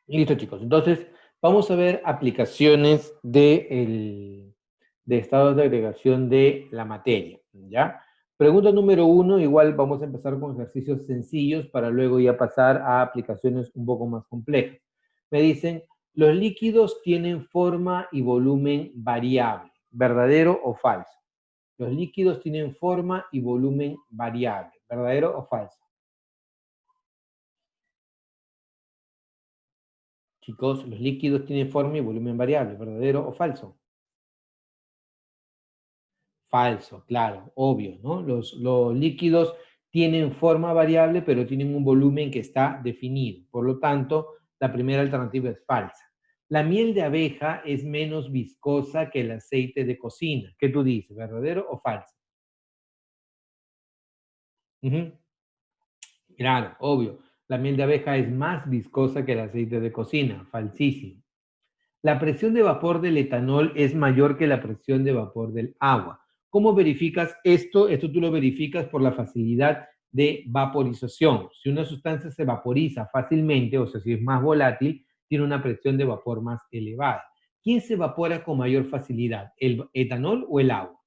Listo, chicos. Entonces, vamos a ver aplicaciones de estados de agregación de la materia, ¿ya? Pregunta número 1, igual vamos a empezar con ejercicios sencillos para luego ya pasar a aplicaciones un poco más complejas. Me dicen, los líquidos tienen forma y volumen variable, ¿verdadero o falso? Los líquidos tienen forma y volumen variable, ¿verdadero o falso? Chicos, los líquidos tienen forma y volumen variable, ¿verdadero o falso? Falso, claro, obvio, ¿no? Los líquidos tienen forma variable, pero tienen un volumen que está definido. Por lo tanto, la primera alternativa es falsa. La miel de abeja es menos viscosa que el aceite de cocina. ¿Qué tú dices, verdadero o falso? Ujú. Claro, obvio. La miel de abeja es más viscosa que el aceite de cocina. Falsísimo. La presión de vapor del etanol es mayor que la presión de vapor del agua. ¿Cómo verificas esto? Esto tú lo verificas por la facilidad de vaporización. Si una sustancia se vaporiza fácilmente, o sea, si es más volátil, tiene una presión de vapor más elevada. ¿Quién se evapora con mayor facilidad? ¿El etanol o el agua?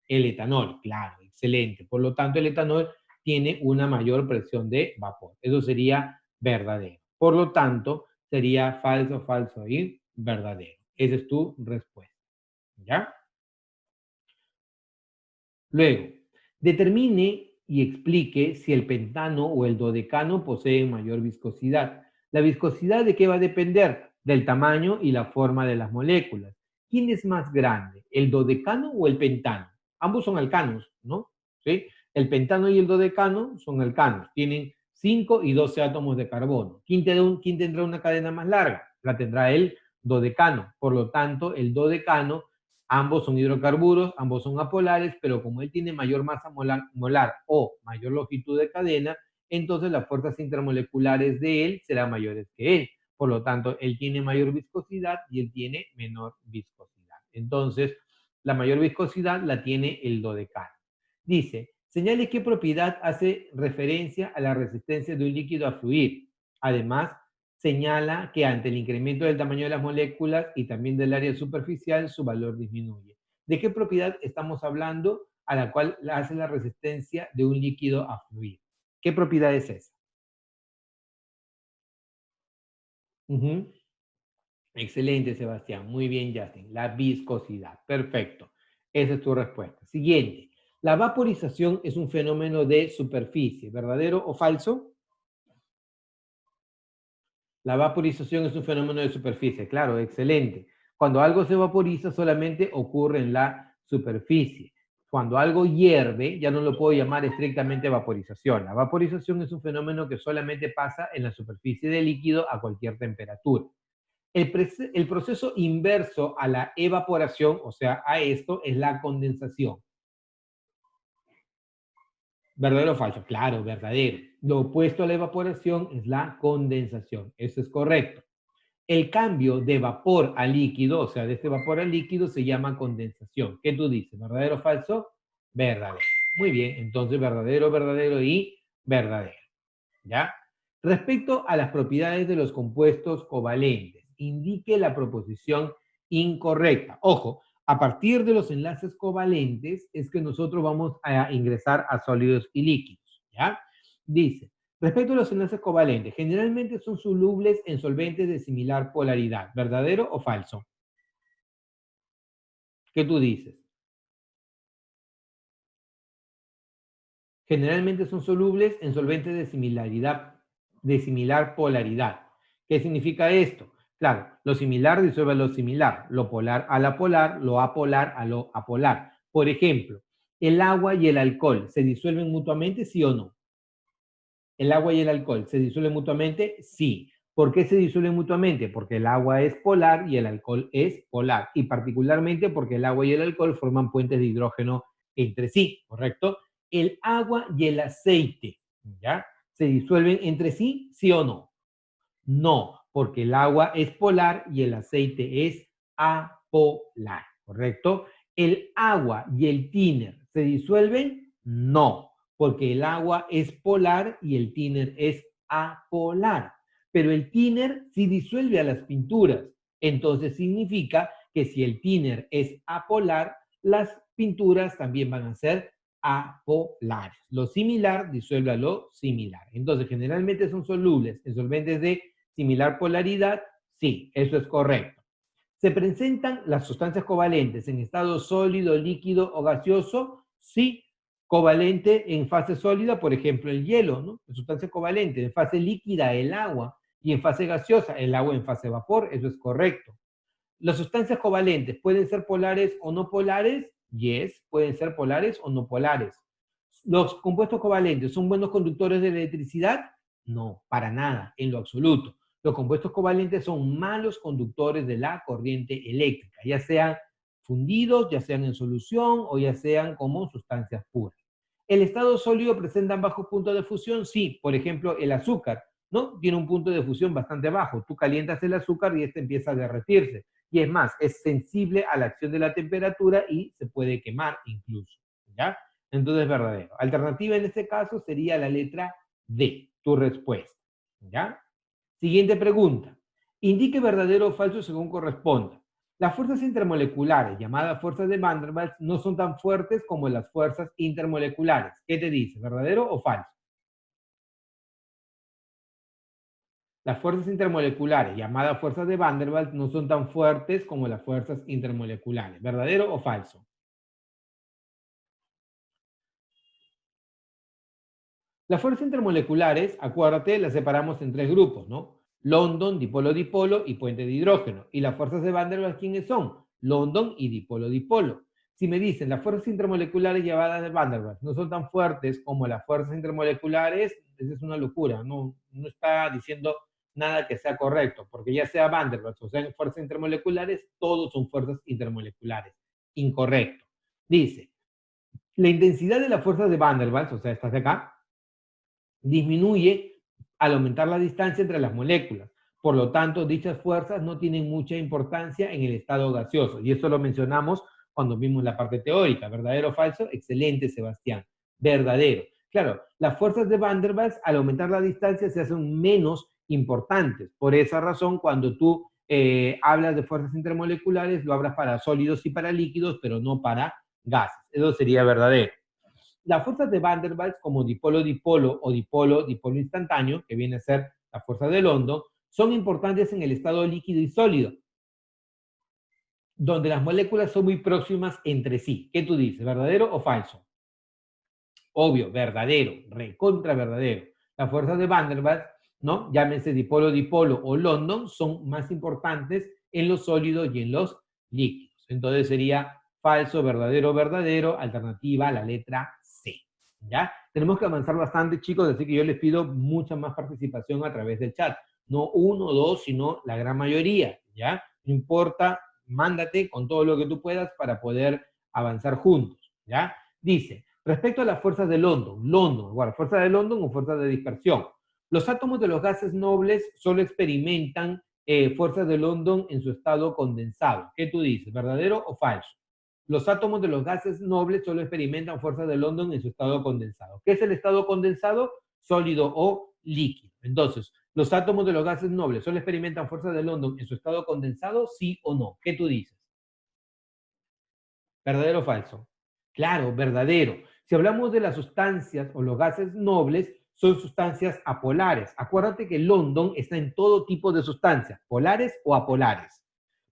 El etanol, claro, excelente. Por lo tanto, el etanol tiene una mayor presión de vapor. Eso sería verdadero. Por lo tanto, sería falso, falso y verdadero. Esa es tu respuesta. ¿Ya? Luego, determine y explique si el pentano o el dodecano poseen mayor viscosidad. ¿La viscosidad de qué va a depender? Del tamaño y la forma de las moléculas. ¿Quién es más grande, el dodecano o el pentano? Ambos son alcanos, ¿no? ¿Sí? El pentano y el dodecano son alcanos, tienen 5 y 12 átomos de carbono. ¿Quién tendrá una cadena más larga? La tendrá el dodecano. Por lo tanto, el dodecano, ambos son hidrocarburos, ambos son apolares, pero como él tiene mayor masa molar o mayor longitud de cadena, entonces las fuerzas intermoleculares de él serán mayores que él. Por lo tanto, él tiene mayor viscosidad y él tiene menor viscosidad. Entonces, la mayor viscosidad la tiene el dodecano. Dice, señale qué propiedad hace referencia a la resistencia de un líquido a fluir. Además, señala que ante el incremento del tamaño de las moléculas y también del área superficial, su valor disminuye. ¿De qué propiedad estamos hablando a la cual hace la resistencia de un líquido a fluir? ¿Qué propiedad es esa? Ujú. Excelente, Sebastián. Muy bien, Justin. La viscosidad. Perfecto. Esa es tu respuesta. Siguiente. La vaporización es un fenómeno de superficie. ¿Verdadero o falso? La vaporización es un fenómeno de superficie, claro, excelente. Cuando algo se vaporiza solamente ocurre en la superficie. Cuando algo hierve, ya no lo puedo llamar estrictamente vaporización. La vaporización es un fenómeno que solamente pasa en la superficie del líquido a cualquier temperatura. El proceso inverso a la evaporación, o sea, a esto, es la condensación. ¿Verdadero o falso? Claro, verdadero. Lo opuesto a la evaporación es la condensación. Eso es correcto. El cambio de vapor a líquido, o sea, de este vapor al líquido, se llama condensación. ¿Qué tú dices? ¿Verdadero o falso? Verdadero. Muy bien, entonces verdadero, verdadero y verdadero. ¿Ya? Respecto a las propiedades de los compuestos covalentes, indique la proposición incorrecta. Ojo, a partir de los enlaces covalentes es que nosotros vamos a ingresar a sólidos y líquidos. ¿Ya? Dice, respecto a los enlaces covalentes, generalmente son solubles en solventes de similar polaridad. ¿Verdadero o falso? ¿Qué tú dices? Generalmente son solubles en solventes de similar polaridad. ¿Qué significa esto? Claro, lo similar disuelve lo similar, lo polar a la polar, lo apolar a lo apolar. Por ejemplo, el agua y el alcohol se disuelven mutuamente, ¿sí o no? ¿El agua y el alcohol se disuelven mutuamente? Sí. ¿Por qué se disuelven mutuamente? Porque el agua es polar y el alcohol es polar. Y particularmente porque el agua y el alcohol forman puentes de hidrógeno entre sí, ¿correcto? El agua y el aceite, ¿ya? ¿Se disuelven entre sí? ¿Sí o no? No, porque el agua es polar y el aceite es apolar, ¿correcto? ¿El agua y el thinner se disuelven? No, porque el agua es polar y el thinner es apolar. pero el thinner sí disuelve a las pinturas. Entonces significa que si el thinner es apolar, las pinturas también van a ser apolares. Lo similar disuelve a lo similar. Entonces, generalmente son solubles en solventes de similar polaridad. Sí, eso es correcto. ¿Se presentan las sustancias covalentes en estado sólido, líquido o gaseoso? Sí, covalente en fase sólida, por ejemplo, el hielo, ¿no? Sustancia covalente. En fase líquida, el agua. Y en fase gaseosa, el agua en fase vapor. Eso es correcto. ¿Las sustancias covalentes pueden ser polares o no polares? Yes, pueden ser polares o no polares. ¿Los compuestos covalentes son buenos conductores de electricidad? No, para nada, en lo absoluto. Los compuestos covalentes son malos conductores de la corriente eléctrica, ya sean fundidos, ya sean en solución o ya sean como sustancias puras. ¿El estado sólido presenta bajos puntos de fusión? Sí, por ejemplo, el azúcar, ¿no? Tiene un punto de fusión bastante bajo. Tú calientas el azúcar y este empieza a derretirse. Y es más, es sensible a la acción de la temperatura y se puede quemar incluso, ¿ya? Entonces, verdadero. Alternativa en este caso sería la letra D, tu respuesta, ¿ya? Siguiente pregunta. Indique verdadero o falso según corresponda. Las fuerzas intermoleculares, llamadas fuerzas de Van der Waals, no son tan fuertes como las fuerzas intermoleculares. ¿Qué te dice? ¿Verdadero o falso? Las fuerzas intermoleculares, llamadas fuerzas de Van der Waals, no son tan fuertes como las fuerzas intermoleculares. ¿Verdadero o falso? Las fuerzas intermoleculares, acuérdate, las separamos en tres grupos, ¿no? London, dipolo-dipolo y puente de hidrógeno. ¿Y las fuerzas de Van der Waals quiénes son? London y dipolo-dipolo. Si me dicen las fuerzas intermoleculares llevadas de Van der Waals no son tan fuertes como las fuerzas intermoleculares, esa es una locura, no está diciendo nada que sea correcto, porque ya sea Van der Waals o sean fuerzas intermoleculares, todos son fuerzas intermoleculares. Incorrecto. Dice, la intensidad de las fuerzas de Van der Waals, o sea, estas de acá, disminuye al aumentar la distancia entre las moléculas. Por lo tanto, dichas fuerzas no tienen mucha importancia en el estado gaseoso. Y esto lo mencionamos cuando vimos la parte teórica. ¿Verdadero o falso? Excelente, Sebastián. Verdadero. Claro, las fuerzas de Van der Waals al aumentar la distancia se hacen menos importantes. Por esa razón, cuando tú hablas de fuerzas intermoleculares, lo hablas para sólidos y para líquidos, pero no para gases. Eso sería verdadero. Las fuerzas de Van der Waals, como dipolo-dipolo o dipolo-dipolo instantáneo, que viene a ser la fuerza de London, son importantes en el estado líquido y sólido, donde las moléculas son muy próximas entre sí. ¿Qué tú dices? ¿Verdadero o falso? Obvio, verdadero, recontra verdadero. Las fuerzas de Van der Waals, ¿no? Llámense dipolo-dipolo o London, son más importantes en los sólidos y en los líquidos. Entonces sería falso, verdadero, verdadero, alternativa a la letra C. ¿Ya? Tenemos que avanzar bastante, chicos, así que yo les pido mucha más participación a través del chat. No uno o dos, sino la gran mayoría, ¿ya? No importa, mándate con todo lo que tú puedas para poder avanzar juntos, ¿ya? Dice, respecto a las fuerzas de London, bueno, fuerza de London o fuerza de dispersión. Los átomos de los gases nobles solo experimentan fuerzas de London en su estado condensado. ¿Qué tú dices? ¿Verdadero o falso? Los átomos de los gases nobles solo experimentan fuerzas de London en su estado condensado. ¿Qué es el estado condensado? Sólido o líquido. Entonces, ¿los átomos de los gases nobles solo experimentan fuerzas de London en su estado condensado? ¿Sí o no? ¿Qué tú dices? ¿Verdadero o falso? Claro, verdadero. Si hablamos de las sustancias o los gases nobles, son sustancias apolares. Acuérdate que London está en todo tipo de sustancias, polares o apolares.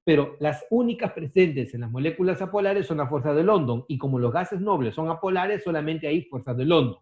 Pero las únicas presentes en las moléculas apolares son las fuerzas de London. Y como los gases nobles son apolares, solamente hay fuerzas de London.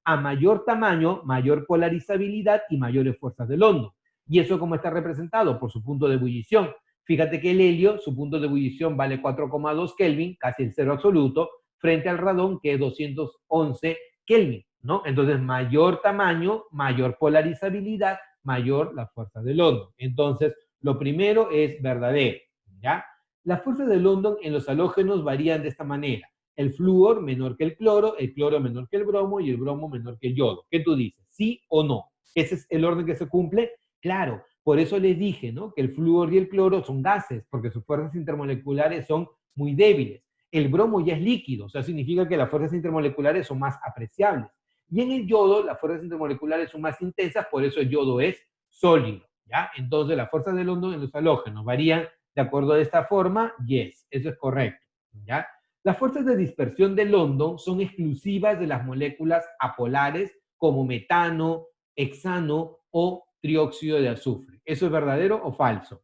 A mayor tamaño, mayor polarizabilidad y mayores fuerzas de London. ¿Y eso cómo está representado? Por su punto de ebullición. Fíjate que el helio, su punto de ebullición vale 4,2 Kelvin, casi el cero absoluto, frente al radón, que es 211 Kelvin, ¿no? Entonces, mayor tamaño, mayor polarizabilidad, mayor la fuerza de London. Entonces, lo primero es verdadero, ¿ya? Las fuerzas de London en los halógenos varían de esta manera. El flúor menor que el cloro menor que el bromo y el bromo menor que el yodo. ¿Qué tú dices? ¿Sí o no? ¿Ese es el orden que se cumple? Claro, por eso les dije, ¿no? Que el flúor y el cloro son gases, porque sus fuerzas intermoleculares son muy débiles. El bromo ya es líquido, o sea, significa que las fuerzas intermoleculares son más apreciables. Y en el yodo, las fuerzas intermoleculares son más intensas, por eso el yodo es sólido. ¿ya? Entonces, las fuerzas de London en los halógenos varían de acuerdo a esta forma, yes, eso es correcto, ¿ya? Las fuerzas de dispersión de London son exclusivas de las moléculas apolares como metano, hexano o trióxido de azufre. ¿Eso es verdadero o falso?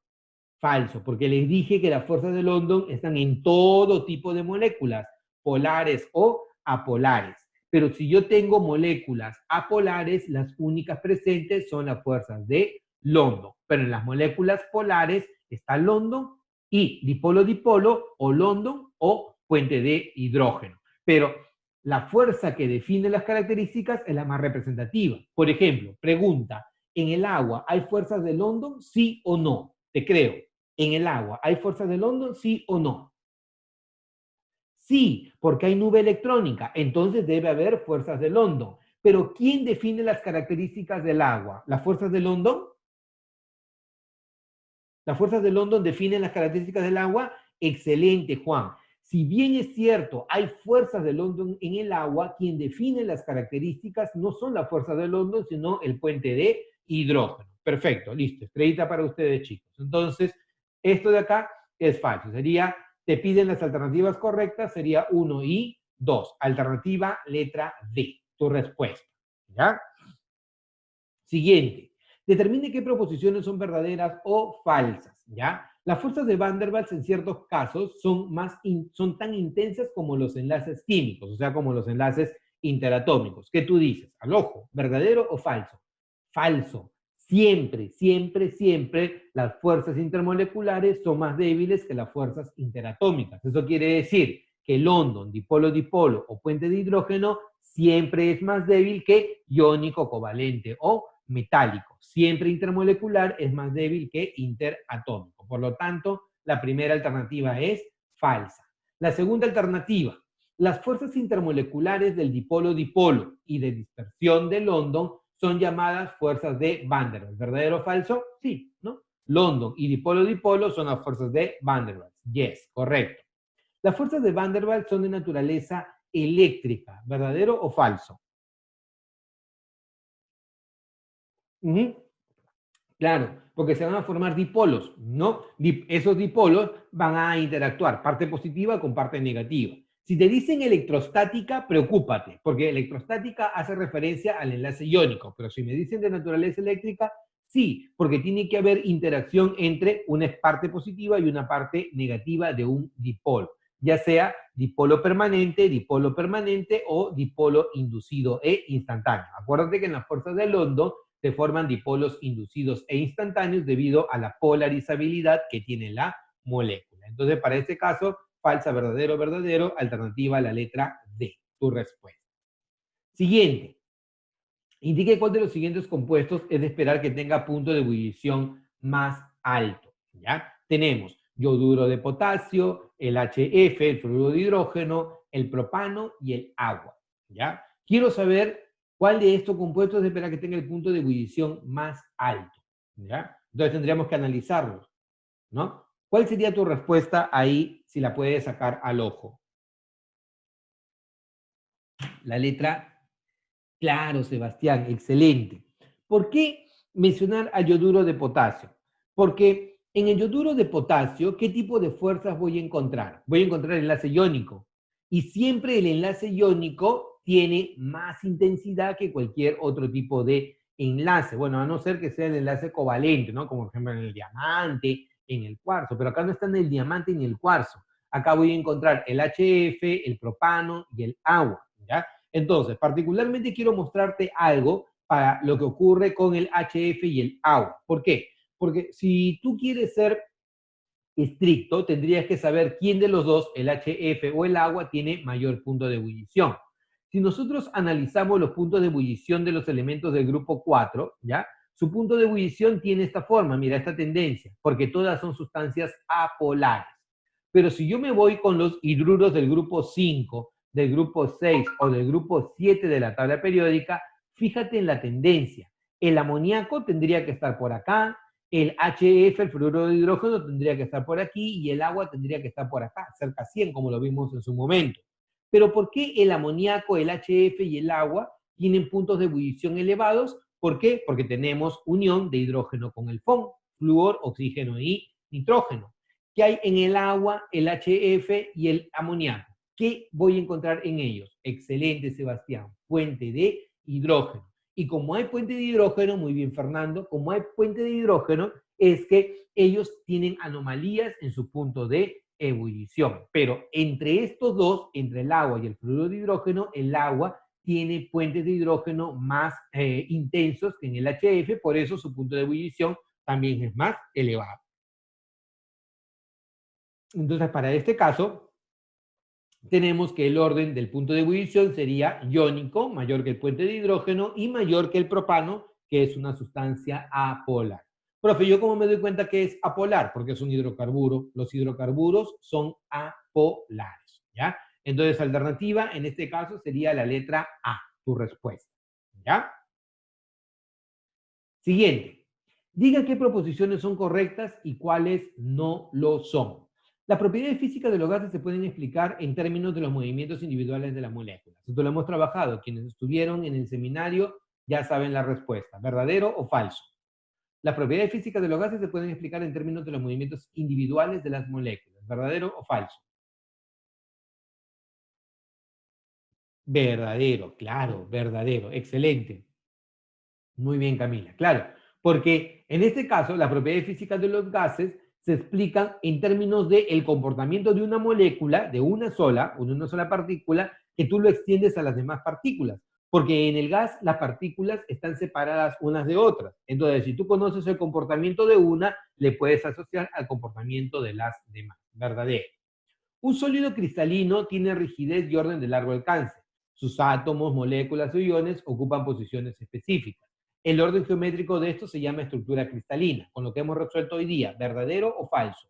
Falso, porque les dije que las fuerzas de London están en todo tipo de moléculas, polares o apolares. Pero si yo tengo moléculas apolares, las únicas presentes son las fuerzas de London. Pero en las moléculas polares está London y dipolo-dipolo o London o puente de hidrógeno. Pero la fuerza que define las características es la más representativa. Por ejemplo, pregunta, ¿en el agua hay fuerzas de London? ¿Sí o no? Te creo. ¿En el agua hay fuerzas de London? ¿Sí o no? Sí, porque hay nube electrónica, entonces debe haber fuerzas de London. Pero ¿quién define las características del agua? ¿Las fuerzas de London? ¿Las fuerzas de London definen las características del agua? Excelente, Juan. Si bien es cierto, hay fuerzas de London en el agua, quien define las características no son las fuerzas de London, sino el puente de hidrógeno. Perfecto, listo. Estrellita para ustedes, chicos. Entonces, esto de acá es falso. Sería, te piden las alternativas correctas, sería 1 y 2. Alternativa letra D, tu respuesta. ¿Ya? Siguiente. Determine qué proposiciones son verdaderas o falsas, ¿ya? Las fuerzas de Van der Waals en ciertos casos son tan intensas como los enlaces químicos, o sea, como los enlaces interatómicos. ¿Qué tú dices? Al ojo, ¿verdadero o falso? Falso. Siempre, siempre, siempre las fuerzas intermoleculares son más débiles que las fuerzas interatómicas. Eso quiere decir que London, dipolo-dipolo o puente de hidrógeno siempre es más débil que iónico covalente o metálico. Siempre intermolecular es más débil que interatómico. Por lo tanto, la primera alternativa es falsa. La segunda alternativa, las fuerzas intermoleculares del dipolo-dipolo y de dispersión de London son llamadas fuerzas de Van der Waals. ¿Verdadero o falso? Sí, ¿no? London y dipolo-dipolo son las fuerzas de Van der Waals. Yes, correcto. Las fuerzas de Van der Waals son de naturaleza eléctrica. ¿Verdadero o falso? Claro, porque se van a formar dipolos, ¿no? Esos dipolos van a interactuar, parte positiva con parte negativa. Si te dicen electrostática, preocúpate, porque electrostática hace referencia al enlace iónico, pero si me dicen de naturaleza eléctrica, sí, porque tiene que haber interacción entre una parte positiva y una parte negativa de un dipolo, ya sea dipolo permanente o dipolo inducido e instantáneo. Acuérdate que en las fuerzas de London se forman dipolos inducidos e instantáneos debido a la polarizabilidad que tiene la molécula. Entonces, para este caso, falsa, verdadero, verdadero, alternativa a la letra D, tu respuesta. Siguiente. Indique cuál de los siguientes compuestos es de esperar que tenga punto de ebullición más alto. ¿Ya? Tenemos yoduro de potasio, el HF, el fluoruro de hidrógeno, el propano y el agua. ¿Ya? Quiero saber cuál de estos compuestos es de esperar que tenga el punto de ebullición más alto. ¿Ya? Entonces tendríamos que analizarlos, ¿no? ¿Cuál sería tu respuesta ahí si la puedes sacar al ojo? La letra. Claro, Sebastián, excelente. ¿Por qué mencionar a yoduro de potasio? Porque en el yoduro de potasio, ¿qué tipo de fuerzas voy a encontrar? Voy a encontrar el enlace iónico. Y siempre el enlace iónico tiene más intensidad que cualquier otro tipo de enlace. Bueno, a no ser que sea el enlace covalente, ¿no? Como por ejemplo en el diamante, en el cuarzo. Pero acá no está en el diamante ni el cuarzo. Acá voy a encontrar el HF, el propano y el agua, ¿ya? Entonces, particularmente quiero mostrarte algo para lo que ocurre con el HF y el agua. ¿Por qué? Porque si tú quieres ser estricto, tendrías que saber quién de los dos, el HF o el agua, tiene mayor punto de ebullición. Si nosotros analizamos los puntos de ebullición de los elementos del grupo 4, ¿ya? Su punto de ebullición tiene esta forma, mira, esta tendencia, porque todas son sustancias apolares. Pero si yo me voy con los hidruros del grupo 5, del grupo 6 o del grupo 7 de la tabla periódica, fíjate en la tendencia. El amoníaco tendría que estar por acá, el HF, el fluoruro de hidrógeno, tendría que estar por aquí y el agua tendría que estar por acá, cerca a 100, como lo vimos en su momento. Pero ¿por qué el amoníaco, el HF y el agua tienen puntos de ebullición elevados? ¿Por qué? Porque tenemos unión de hidrógeno con el FON, flúor, oxígeno y nitrógeno. ¿Qué hay en el agua, el HF y el amoníaco? ¿Qué voy a encontrar en ellos? Excelente, Sebastián, fuente de hidrógeno. Y como hay puente de hidrógeno, muy bien, Fernando, como hay puente de hidrógeno, es que ellos tienen anomalías en su punto de ebullición. Pero entre estos dos, entre el agua y el fluoruro de hidrógeno, el agua tiene puentes de hidrógeno más intensos que en el HF, por eso su punto de ebullición también es más elevado. Entonces, para este caso, tenemos que el orden del punto de ebullición sería iónico, mayor que el puente de hidrógeno y mayor que el propano, que es una sustancia apolar. Profe, ¿yo cómo me doy cuenta que es apolar? Porque es un hidrocarburo. Los hidrocarburos son apolares, ¿ya? Entonces, alternativa en este caso sería la letra A, tu respuesta, ¿ya? Siguiente. Diga qué proposiciones son correctas y cuáles no lo son. Las propiedades físicas de los gases se pueden explicar en términos de los movimientos individuales de las moléculas. Esto lo hemos trabajado. Quienes estuvieron en el seminario ya saben la respuesta. ¿Verdadero o falso? Las propiedades físicas de los gases se pueden explicar en términos de los movimientos individuales de las moléculas. ¿Verdadero o falso? Verdadero, claro, verdadero. Excelente. Muy bien, Camila. Claro, porque en este caso las propiedades físicas de los gases se explican en términos del comportamiento de una molécula, de una sola partícula, que tú lo extiendes a las demás partículas. Porque en el gas las partículas están separadas unas de otras. Entonces, si tú conoces el comportamiento de una, le puedes asociar al comportamiento de las demás. Verdadero. Un sólido cristalino tiene rigidez y orden de largo alcance. Sus átomos, moléculas o iones ocupan posiciones específicas. El orden geométrico de esto se llama estructura cristalina, con lo que hemos resuelto hoy día. ¿Verdadero o falso?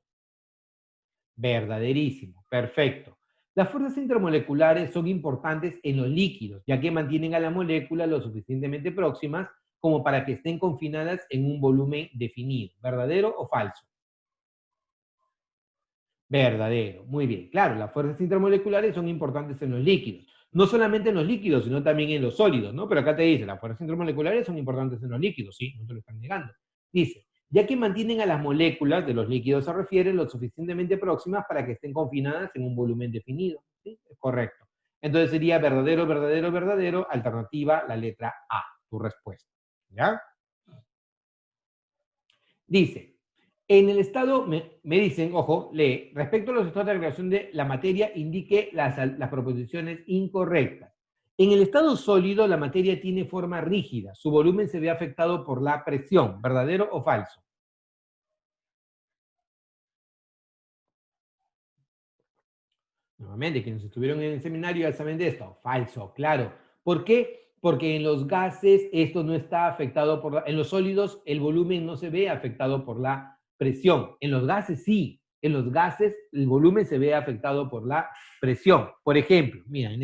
Verdaderísimo. Perfecto. Las fuerzas intermoleculares son importantes en los líquidos, ya que mantienen a la molécula lo suficientemente próximas como para que estén confinadas en un volumen definido. ¿Verdadero o falso? Verdadero, muy bien. Claro, las fuerzas intermoleculares son importantes en los líquidos. No solamente en los líquidos, sino también en los sólidos, ¿no? Pero acá te dice, las fuerzas intermoleculares son importantes en los líquidos, sí, no te lo están negando. Dice, ya que mantienen a las moléculas de los líquidos se refiere lo suficientemente próximas para que estén confinadas en un volumen definido. ¿Sí? Es correcto. Entonces sería verdadero, verdadero, verdadero, alternativa, la letra A, tu respuesta. ¿Ya? Dice, en el estado, me dicen, ojo, lee, respecto a los estados de agregación de la materia, indique las proposiciones incorrectas. En el estado sólido, la materia tiene forma rígida. Su volumen se ve afectado por la presión. ¿Verdadero o falso? Nuevamente, quienes estuvieron en el seminario ya saben de esto. Falso, claro. ¿Por qué? Porque en los gases esto no está afectado por en los sólidos el volumen no se ve afectado por la presión. En los gases sí. En los gases el volumen se ve afectado por la presión. Por ejemplo, mira, en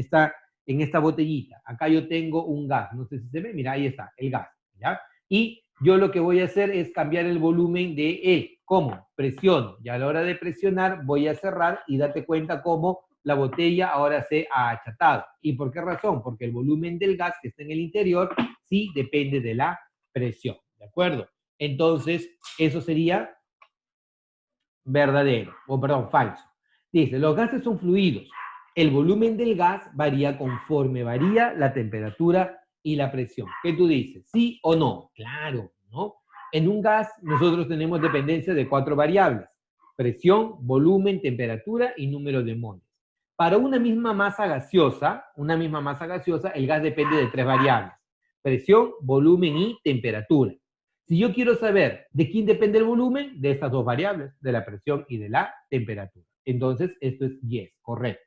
esta botellita, acá yo tengo un gas. No sé si se ve, mira, ahí está, el gas. ¿Ya? Y yo lo que voy a hacer es cambiar el volumen de él. ¿Cómo? Presiono. Y a la hora de presionar voy a cerrar y date cuenta cómo la botella ahora se ha achatado. ¿Y por qué razón? Porque el volumen del gas que está en el interior sí depende de la presión. ¿De acuerdo? Entonces, eso sería verdadero, o perdón, falso. Dice, los gases son fluidos. El volumen del gas varía conforme varía la temperatura y la presión. ¿Qué tú dices? ¿Sí o no? Claro, ¿no? En un gas nosotros tenemos dependencia de 4 variables: presión, volumen, temperatura y número de moles. Para una misma masa gaseosa, el gas depende de 3 variables: presión, volumen y temperatura. Si yo quiero saber de quién depende el volumen, de estas dos variables, de la presión y de la temperatura. Entonces, esto es yes, correcto.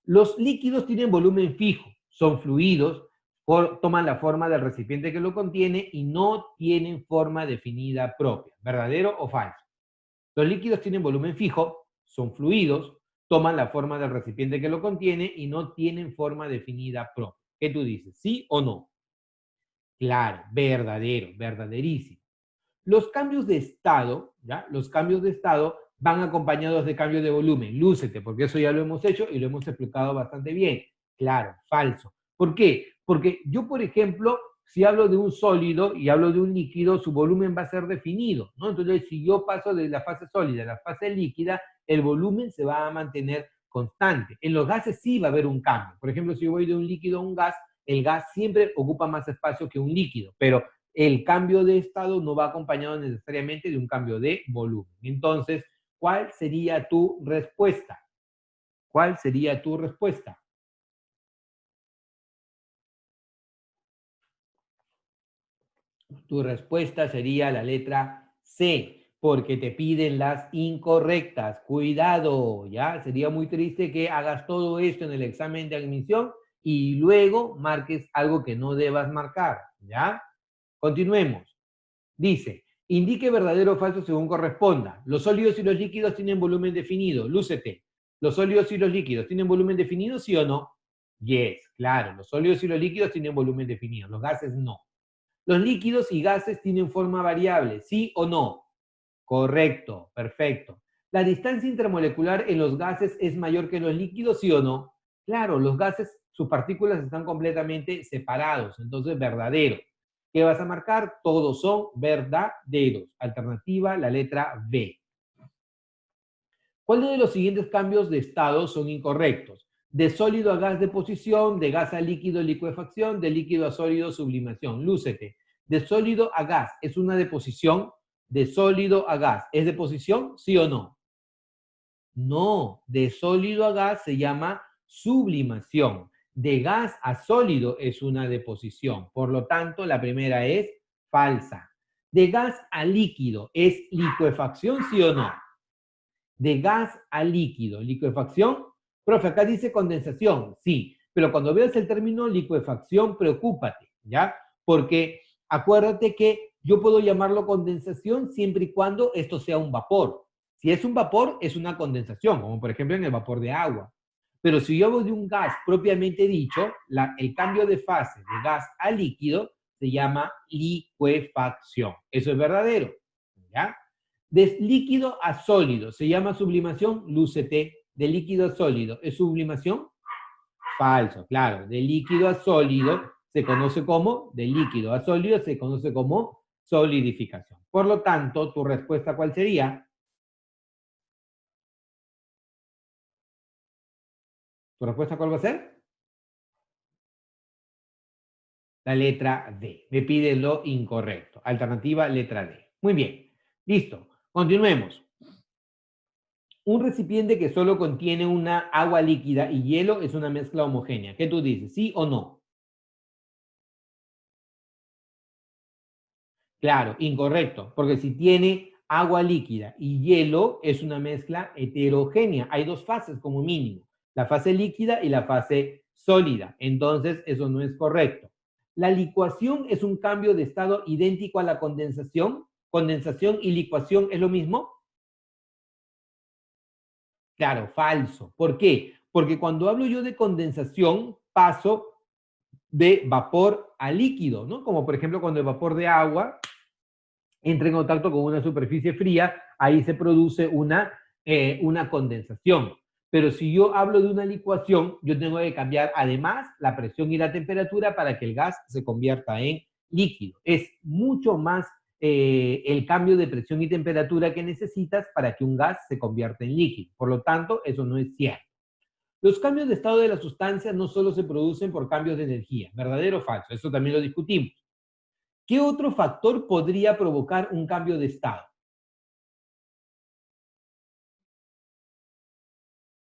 Los líquidos tienen volumen fijo, son fluidos, toman la forma del recipiente que lo contiene y no tienen forma definida propia. ¿Verdadero o falso? Los líquidos tienen volumen fijo, son fluidos, toman la forma del recipiente que lo contiene y no tienen forma definida propia. ¿Qué tú dices? ¿Sí o no? Claro, verdadero, verdaderísimo. Los cambios de estado, ¿ya? Los cambios de estado van acompañados de cambios de volumen. Lúcete, porque eso ya lo hemos hecho y lo hemos explicado bastante bien. Claro, falso. ¿Por qué? Porque yo, por ejemplo, Si hablo de un sólido y hablo de un líquido, su volumen va a ser definido, ¿no? Entonces, si yo paso de la fase sólida a la fase líquida, el volumen se va a mantener constante. En los gases sí va a haber un cambio. Por ejemplo, si yo voy de un líquido a un gas, el gas siempre ocupa más espacio que un líquido, pero el cambio de estado no va acompañado necesariamente de un cambio de volumen. Entonces, ¿cuál sería tu respuesta? ¿Cuál sería tu respuesta? Tu respuesta sería la letra C, porque te piden las incorrectas. Cuidado, ¿ya? Sería muy triste que hagas todo esto en el examen de admisión y luego marques algo que no debas marcar, ¿ya? Continuemos. Dice, indique verdadero o falso según corresponda. Los sólidos y los líquidos tienen volumen definido. Lúcete. ¿Los sólidos y los líquidos tienen volumen definido, sí o no? Yes, claro. Los sólidos y los líquidos tienen volumen definido. Los gases no. Los líquidos y gases tienen forma variable, ¿sí o no? Correcto, perfecto. ¿La distancia intermolecular en los gases es mayor que en los líquidos, sí o no? Claro, los gases, sus partículas están completamente separados, entonces verdadero. ¿Qué vas a marcar? Todos son verdaderos. Alternativa, la letra B. ¿Cuáles de los siguientes cambios de estado son incorrectos? De sólido a gas deposición, de gas a líquido licuefacción, de líquido a sólido sublimación. Lúcete. De sólido a gas es una deposición, de sólido a gas es deposición, ¿sí o no? No, de sólido a gas se llama sublimación. De gas a sólido es una deposición. Por lo tanto, la primera es falsa. De gas a líquido es licuefacción, ¿sí o no? De gas a líquido. ¿Licuefacción? Profe, acá dice condensación. Sí, pero cuando veas el término licuefacción, preocúpate, ¿ya? Porque acuérdate que yo puedo llamarlo condensación siempre y cuando esto sea un vapor. Si es un vapor, es una condensación, como por ejemplo en el vapor de agua. Pero si yo hablo de un gas propiamente dicho, el cambio de fase de gas a líquido se llama licuefacción. Eso es verdadero, ¿ya? De líquido a sólido, ¿se llama sublimación? Lúcete. De líquido a sólido, ¿es sublimación? Falso, claro. De líquido a sólido se conoce como, de líquido a sólido se conoce como solidificación. Por lo tanto, ¿tu respuesta cuál sería? ¿Tu respuesta cuál va a ser? La letra D. Me pide lo incorrecto. Alternativa, letra D. Muy bien. Listo. Continuemos. Un recipiente que solo contiene una agua líquida y hielo es una mezcla homogénea. ¿Qué tú dices? ¿Sí o no? Claro, incorrecto, porque si tiene agua líquida y hielo es una mezcla heterogénea. Hay dos fases como mínimo, la fase líquida y la fase sólida. Entonces, eso no es correcto. La licuación es un cambio de estado idéntico a la condensación. ¿Condensación y licuación es lo mismo? Claro, falso. ¿Por qué? Porque cuando hablo yo de condensación, paso de vapor a líquido, ¿no? Como por ejemplo cuando el vapor de agua entra en contacto con una superficie fría, ahí se produce una condensación. Pero si yo hablo de una licuación, yo tengo que cambiar además la presión y la temperatura para que el gas se convierta en líquido. Es mucho más el cambio de presión y temperatura que necesitas para que un gas se convierta en líquido. Por lo tanto, eso no es cierto. Los cambios de estado de la sustancia no solo se producen por cambios de energía, ¿verdadero o falso? Eso también lo discutimos. ¿Qué otro factor podría provocar un cambio de estado?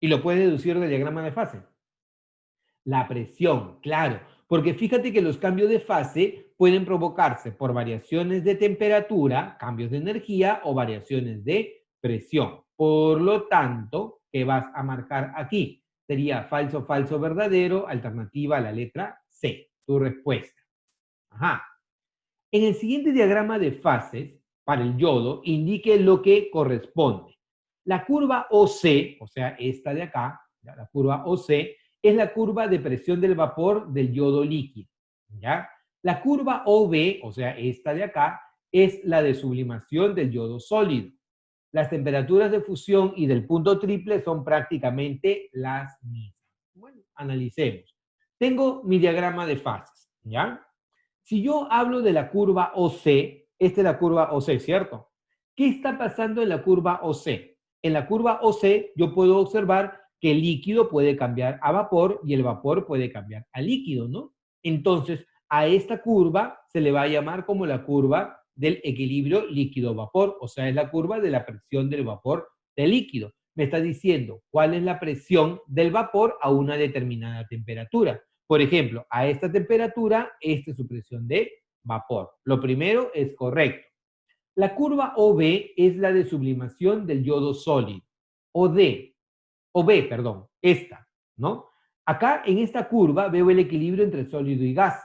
Y lo puedes deducir del diagrama de fase. La presión, claro, porque fíjate que los cambios de fase pueden provocarse por variaciones de temperatura, cambios de energía o variaciones de presión. Por lo tanto, ¿qué vas a marcar aquí? Sería falso, falso, verdadero, alternativa a la letra C, tu respuesta. Ajá. En el siguiente diagrama de fases, para el yodo, indique lo que corresponde. La curva OC, o sea, esta de acá, la curva OC, es la curva de presión del vapor del yodo líquido. ¿Ya? La curva OB, o sea, esta de acá, es la de sublimación del yodo sólido. Las temperaturas de fusión y del punto triple son prácticamente las mismas. Bueno, analicemos. Tengo mi diagrama de fases, ¿ya? Si yo hablo de la curva OC, esta es la curva OC, ¿cierto? ¿Qué está pasando en la curva OC? En la curva OC yo puedo observar que el líquido puede cambiar a vapor y el vapor puede cambiar a líquido, ¿no? Entonces, a esta curva se le va a llamar como la curva del equilibrio líquido-vapor, o sea, es la curva de la presión del vapor del líquido. Me está diciendo cuál es la presión del vapor a una determinada temperatura. Por ejemplo, a esta temperatura, esta es su presión de vapor. Lo primero es correcto. La curva OB es la de sublimación del yodo sólido. OB, perdón, esta, ¿no? Acá en esta curva veo el equilibrio entre sólido y gas.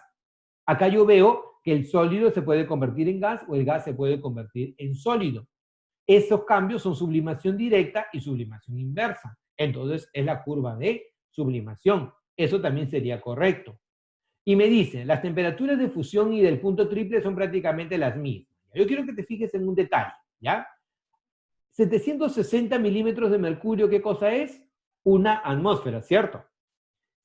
Acá yo veo que el sólido se puede convertir en gas o el gas se puede convertir en sólido. Esos cambios son sublimación directa y sublimación inversa. Entonces es la curva de sublimación. Eso también sería correcto. Y me dicen, las temperaturas de fusión y del punto triple son prácticamente las mismas. Yo quiero que te fijes en un detalle, ¿ya? 760 milímetros de mercurio, ¿qué cosa es? Una atmósfera, ¿cierto?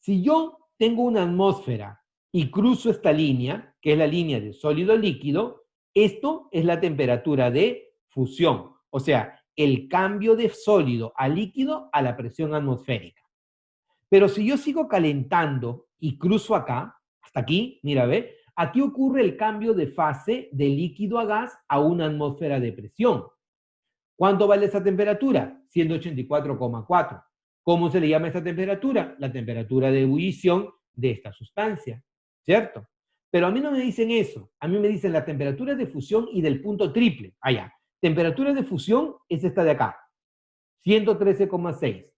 Si yo tengo una atmósfera y cruzo esta línea, que es la línea de sólido líquido, esto es la temperatura de fusión, o sea, el cambio de sólido a líquido a la presión atmosférica. Pero si yo sigo calentando y cruzo acá, hasta aquí, mira, ve, aquí ocurre el cambio de fase de líquido a gas a una atmósfera de presión. ¿Cuánto vale esa temperatura? 184,4. ¿Cómo se le llama esta temperatura? La temperatura de ebullición de esta sustancia, ¿cierto? Pero a mí no me dicen eso. A mí me dicen la temperatura de fusión y del punto triple. Allá. Temperatura de fusión es esta de acá, 113,6.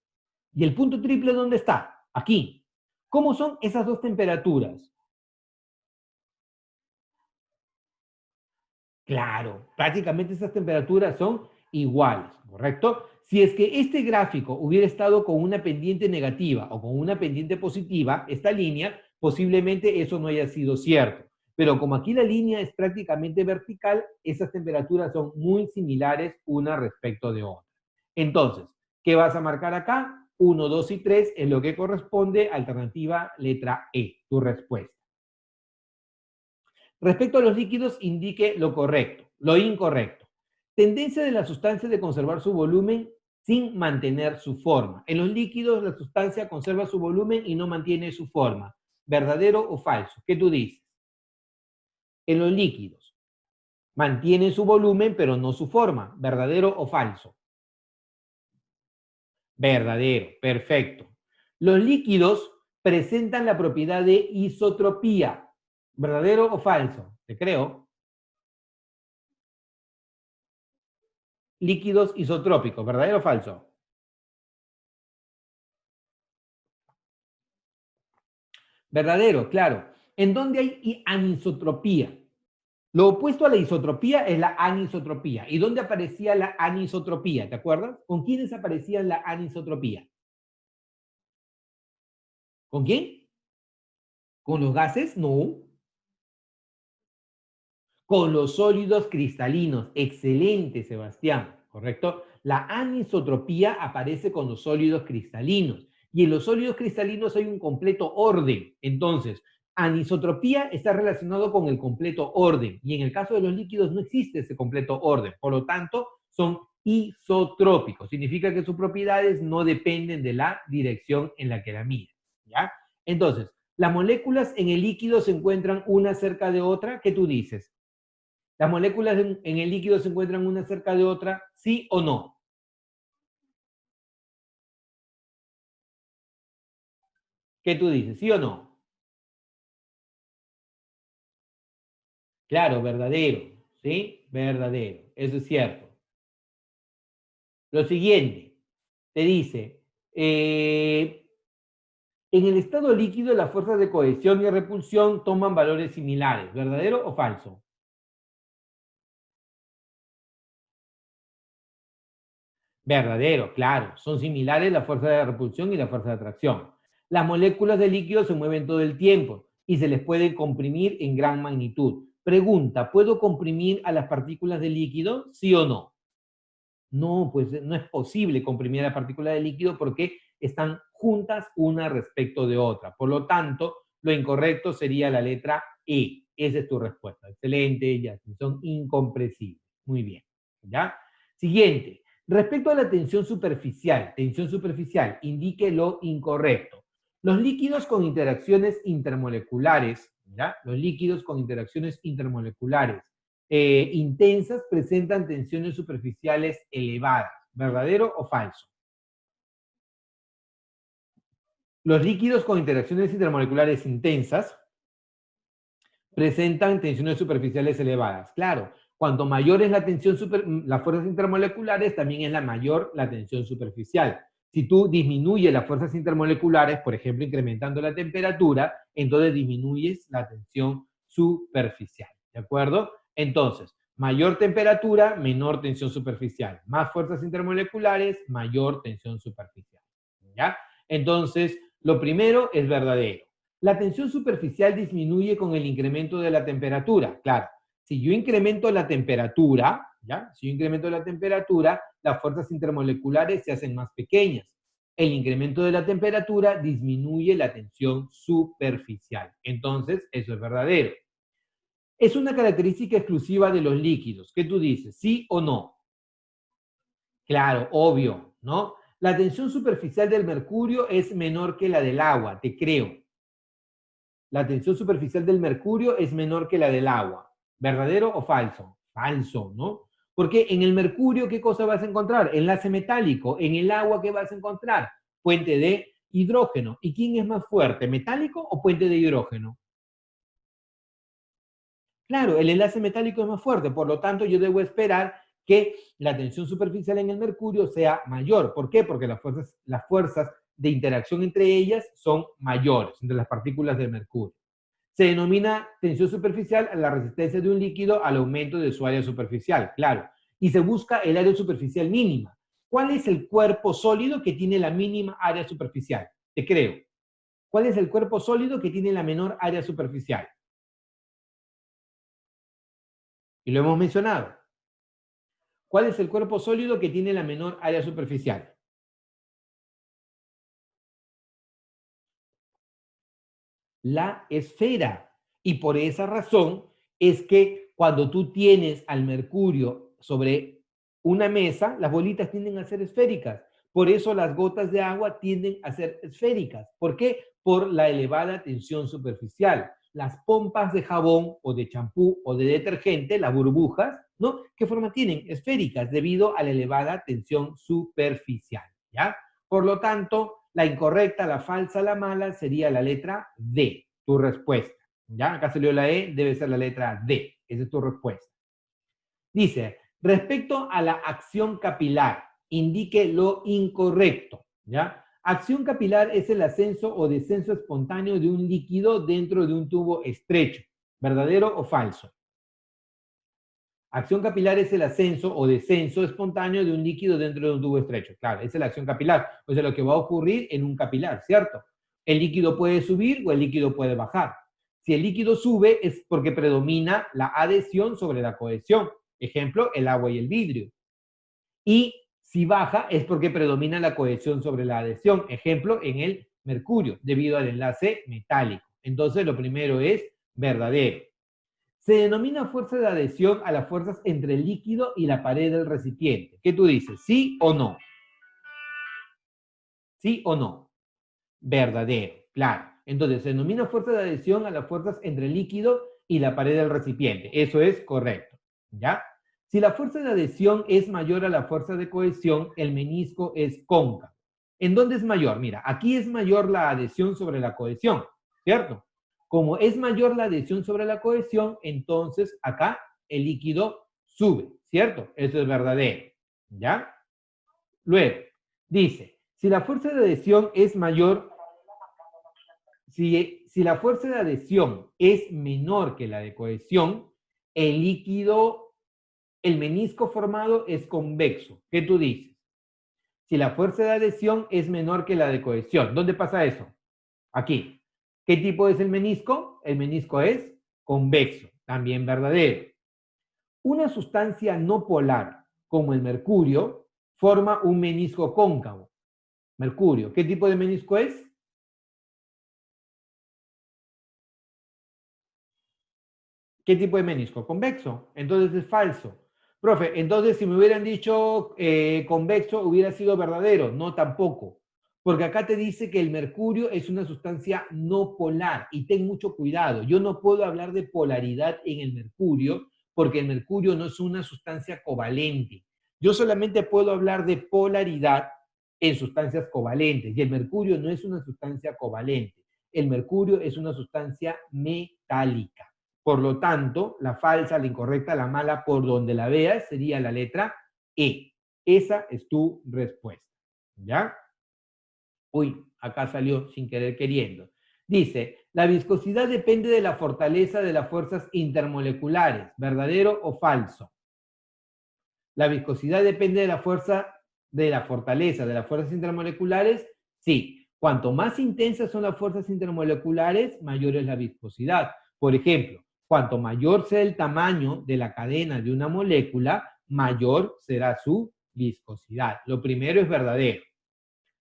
¿Y el punto triple dónde está? Aquí. ¿Cómo son esas dos temperaturas? Claro, prácticamente esas temperaturas son iguales, ¿correcto? Si es que este gráfico hubiera estado con una pendiente negativa o con una pendiente positiva, esta línea, posiblemente eso no haya sido cierto. Pero como aquí la línea es prácticamente vertical, esas temperaturas son muy similares una respecto de otra. Entonces, ¿qué vas a marcar acá? 1, 2 y 3 es lo que corresponde, alternativa letra E, tu respuesta. Respecto a los líquidos, indique lo correcto, lo incorrecto. Tendencia de la sustancia de conservar su volumen sin mantener su forma. En los líquidos, la sustancia conserva su volumen y no mantiene su forma. ¿Verdadero o falso? ¿Qué tú dices? En los líquidos, mantienen su volumen pero no su forma. ¿Verdadero o falso? Verdadero, perfecto. Los líquidos presentan la propiedad de isotropía. ¿Verdadero o falso? Te creo. Líquidos isotrópicos, ¿verdadero o falso? Verdadero, claro. ¿En dónde hay anisotropía? Lo opuesto a la isotropía es la anisotropía. ¿Y dónde aparecía la anisotropía? ¿Te acuerdas? ¿Con quiénes aparecía la anisotropía? ¿Con quién? ¿Con los gases? No. Con los sólidos cristalinos. Excelente, Sebastián. ¿Correcto? La anisotropía aparece con los sólidos cristalinos. Y en los sólidos cristalinos hay un completo orden. Entonces, anisotropía está relacionado con el completo orden. Y en el caso de los líquidos no existe ese completo orden. Por lo tanto, son isotrópicos. Significa que sus propiedades no dependen de la dirección en la que la miden. ¿Ya? Entonces, las moléculas en el líquido se encuentran una cerca de otra. ¿Qué tú dices? ¿Las moléculas en el líquido se encuentran una cerca de otra? ¿Sí o no? ¿Qué tú dices? ¿Sí o no? Claro, verdadero. ¿Sí? Verdadero. Eso es cierto. Lo siguiente, te dice, en el estado líquido las fuerzas de cohesión y repulsión toman valores similares. ¿Verdadero o falso? Verdadero, claro. Son similares la fuerza de repulsión y la fuerza de atracción. Las moléculas de líquido se mueven todo el tiempo y se les puede comprimir en gran magnitud. Pregunta, ¿puedo comprimir a las partículas de líquido? ¿Sí o no? No, pues no es posible comprimir a las partículas de líquido porque están juntas una respecto de otra. Por lo tanto, lo incorrecto sería la letra E. Esa es tu respuesta. Excelente, Yasmin. Son incompresibles. Muy bien. ¿Ya? Siguiente. Respecto a la tensión superficial, indique lo incorrecto. Los líquidos con interacciones intermoleculares, ¿ya? Los líquidos con interacciones intermoleculares intensas presentan tensiones superficiales elevadas. ¿Verdadero o falso? Los líquidos con interacciones intermoleculares intensas presentan tensiones superficiales elevadas. Claro, cuanto mayor es la tensión las fuerzas intermoleculares, también es la mayor la tensión superficial. Si tú disminuyes las fuerzas intermoleculares, por ejemplo, incrementando la temperatura, entonces disminuyes la tensión superficial. ¿De acuerdo? Entonces, mayor temperatura, menor tensión superficial. Más fuerzas intermoleculares, mayor tensión superficial. ¿Ya? Entonces, lo primero es verdadero. La tensión superficial disminuye con el incremento de la temperatura. Claro, si yo incremento la temperatura, ¿ya? Si yo incremento la temperatura, las fuerzas intermoleculares se hacen más pequeñas. El incremento de la temperatura disminuye la tensión superficial. Entonces, eso es verdadero. Es una característica exclusiva de los líquidos. ¿Qué tú dices? ¿Sí o no? Claro, obvio, ¿no? La tensión superficial del mercurio es menor que la del agua, te creo. La tensión superficial del mercurio es menor que la del agua. ¿Verdadero o falso? Falso, ¿no? Porque en el mercurio, ¿qué cosa vas a encontrar? Enlace metálico. En el agua, ¿qué vas a encontrar? Puente de hidrógeno. ¿Y quién es más fuerte, metálico o puente de hidrógeno? Claro, el enlace metálico es más fuerte, por lo tanto yo debo esperar que la tensión superficial en el mercurio sea mayor. ¿Por qué? Porque las fuerzas de interacción entre ellas son mayores, entre las partículas del mercurio. Se denomina tensión superficial a la resistencia de un líquido al aumento de su área superficial, claro. Y se busca el área superficial mínima. ¿Cuál es el cuerpo sólido que tiene la mínima área superficial? Te creo. ¿Cuál es el cuerpo sólido que tiene la menor área superficial? Y lo hemos mencionado. ¿Cuál es el cuerpo sólido que tiene la menor área superficial? La esfera. Y por esa razón es que cuando tú tienes al mercurio sobre una mesa, las bolitas tienden a ser esféricas. Por eso las gotas de agua tienden a ser esféricas. ¿Por qué? Por la elevada tensión superficial. Las pompas de jabón o de champú o de detergente, las burbujas, ¿no? ¿Qué forma tienen? Esféricas debido a la elevada tensión superficial, ¿ya? Por lo tanto, la incorrecta, la falsa, la mala sería la letra D, tu respuesta. ¿Ya? Acá salió la E, debe ser la letra D. Esa es tu respuesta. Dice, respecto a la acción capilar, indique lo incorrecto. ¿Ya? Acción capilar es el ascenso o descenso espontáneo de un líquido dentro de un tubo estrecho. ¿Verdadero o falso? Acción capilar es el ascenso o descenso espontáneo de un líquido dentro de un tubo estrecho. Claro, esa es la acción capilar. O sea, lo que va a ocurrir en un capilar, ¿cierto? El líquido puede subir o el líquido puede bajar. Si el líquido sube es porque predomina la adhesión sobre la cohesión. Ejemplo, el agua y el vidrio. Y si baja es porque predomina la cohesión sobre la adhesión. Ejemplo, en el mercurio, debido al enlace metálico. Entonces, lo primero es verdadero. Se denomina fuerza de adhesión a las fuerzas entre el líquido y la pared del recipiente. ¿Qué tú dices? ¿Sí o no? ¿Sí o no? Verdadero, claro. Entonces, se denomina fuerza de adhesión a las fuerzas entre el líquido y la pared del recipiente. Eso es correcto, ¿ya? Si la fuerza de adhesión es mayor a la fuerza de cohesión, el menisco es cóncavo. ¿En dónde es mayor? Mira, aquí es mayor la adhesión sobre la cohesión, ¿cierto? Como es mayor la adhesión sobre la cohesión, entonces acá el líquido sube, ¿cierto? Eso es verdadero, ¿ya? Luego, dice, si la fuerza de adhesión es mayor, si la fuerza de adhesión es menor que la de cohesión, el líquido, el menisco formado es convexo. ¿Qué tú dices? Si la fuerza de adhesión es menor que la de cohesión, ¿dónde pasa eso? Aquí. ¿Qué tipo es el menisco? El menisco es convexo, también verdadero. Una sustancia no polar, como el mercurio, forma un menisco cóncavo. Mercurio, ¿qué tipo de menisco es? ¿Qué tipo de menisco? Convexo. Entonces es falso. Profe, entonces si me hubieran dicho convexo hubiera sido verdadero. No, tampoco. Porque acá te dice que el mercurio es una sustancia no polar. Y ten mucho cuidado. Yo no puedo hablar de polaridad en el mercurio porque el mercurio no es una sustancia covalente. Yo solamente puedo hablar de polaridad en sustancias covalentes. Y el mercurio no es una sustancia covalente. El mercurio es una sustancia metálica. Por lo tanto, la falsa, la incorrecta, la mala, por donde la veas, sería la letra E. Esa es tu respuesta. ¿Ya? Uy, acá salió sin querer queriendo. Dice, la viscosidad depende de la fortaleza de las fuerzas intermoleculares. ¿Verdadero o falso? La viscosidad depende de la fuerza, de la fortaleza de las fuerzas intermoleculares. Sí. Cuanto más intensas son las fuerzas intermoleculares, mayor es la viscosidad. Por ejemplo, cuanto mayor sea el tamaño de la cadena de una molécula, mayor será su viscosidad. Lo primero es verdadero.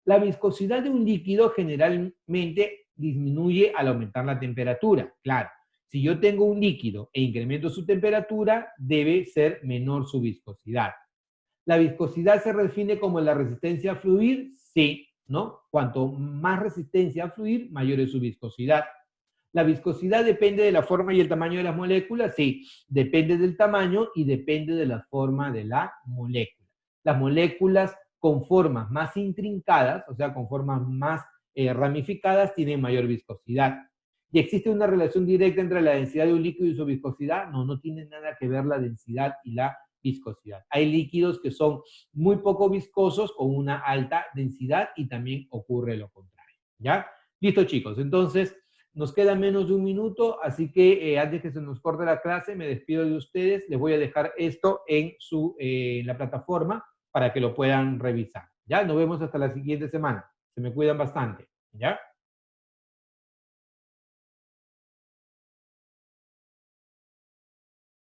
La viscosidad de un líquido generalmente disminuye al aumentar la temperatura. Claro, si yo tengo un líquido e incremento su temperatura, debe ser menor su viscosidad. ¿La viscosidad se define como la resistencia a fluir? Sí, ¿no? Cuanto más resistencia a fluir, mayor es su viscosidad. ¿La viscosidad depende de la forma y el tamaño de las moléculas? Sí, depende del tamaño y depende de la forma de la molécula. Las moléculas con formas más intrincadas, o sea, con formas más ramificadas, tienen mayor viscosidad. ¿Y existe una relación directa entre la densidad de un líquido y su viscosidad? No, no tiene nada que ver la densidad y la viscosidad. Hay líquidos que son muy poco viscosos con una alta densidad y también ocurre lo contrario. ¿Ya? Listo, chicos. Entonces, nos queda menos de un minuto, así que antes que se nos corte la clase, me despido de ustedes. Les voy a dejar esto en la plataforma para que lo puedan revisar. ¿Ya? Nos vemos hasta la siguiente semana. Se me cuidan bastante. ¿Ya?